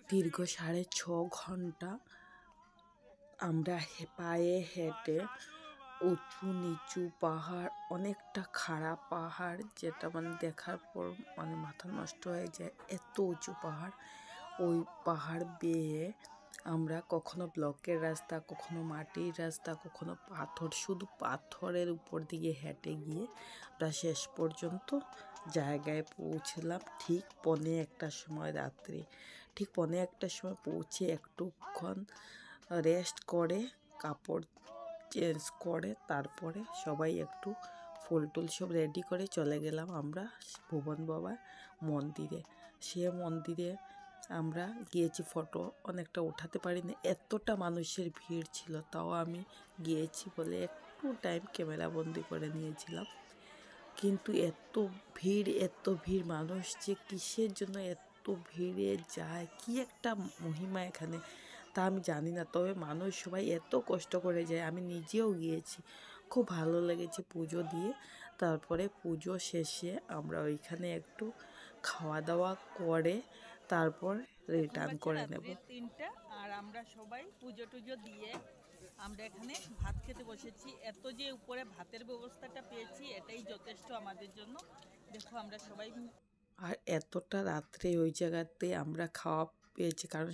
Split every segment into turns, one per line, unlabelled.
দীর্ঘ 6.5 ঘন্টা আমরা পায়ে হেঁটে উঁচু নিচু পাহাড়, অনেকটা খারাপ পাহাড়, যেটা মানে দেখার পর মানে মাথা নষ্ট হয়ে যায়, এত উঁচু পাহাড়। ওই পাহাড় বেয়ে আমরা কখনো ব্লকের রাস্তা, কখনো মাটির রাস্তা, কখনো পাথর, শুধু পাথরের উপর দিকে হেঁটে গিয়ে আমরা শেষ পর্যন্ত জায়গায় পৌঁছলাম ঠিক 1:45 সময় রাত্রি। ঠিক 1:45 সময় পৌঁছে একটুক্ষণ রেস্ট করে, কাপড় চেঞ্জ করে, তারপরে সবাই একটু ফুল টুল সব রেডি করে চলে গেলাম আমরা ভুবন বাবার মন্দিরে। সে মন্দিরে আমরা গিয়েছি, ফটো অনেকটা উঠাতে পারিনি, এতটা মানুষের ভিড় ছিল, তাও আমি গিয়েছি বলে একটু টাইম ক্যামেরা বন্দি করে নিয়েছিলাম। কিন্তু এত ভিড় মানুষ যে কিসের জন্য এত ভিড়ে যায়, কি একটা মহিমা এখানে, তা আমি জানি না। তবে মানুষ সবাই এত কষ্ট করে যায়, আমি নিজেও গিয়েছি, খুব ভালো লেগেছে পুজো দিয়ে। তারপরে পুজো শেষে আমরা ওইখানে একটু খাওয়া দাওয়া করে তারপর রিটার্ন করে নেব।
3টা আর আমরা সবাই পুজো টুজো দিয়ে আমরা এখানে ভাত খেতে বসেছি। এত যে উপরে ভাতের ব্যবস্থাটা পেয়েছি এটাই যথেষ্ট আমাদের জন্য। দেখো আমরা সবাই
আর এতটা রাত্রে ওই জায়গাতে আমরা খাওয়া পেয়েছি, কারণ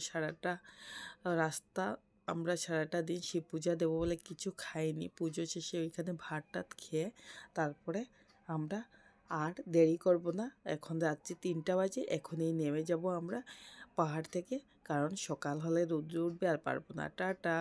সারাটা দিন শিব পূজা দেবো বলে কিছু খাইনি। পুজো শেষে ওইখানে ভাত টাত খেয়ে তারপরে আমরা আর দেরি করব না, এখন রাত্রি 3টা বাজে, এখনই নেমে যাব আমরা পাহাড় থেকে, কারণ সকাল হলে রোদ্র উঠবে আর পারবো না। টাটা।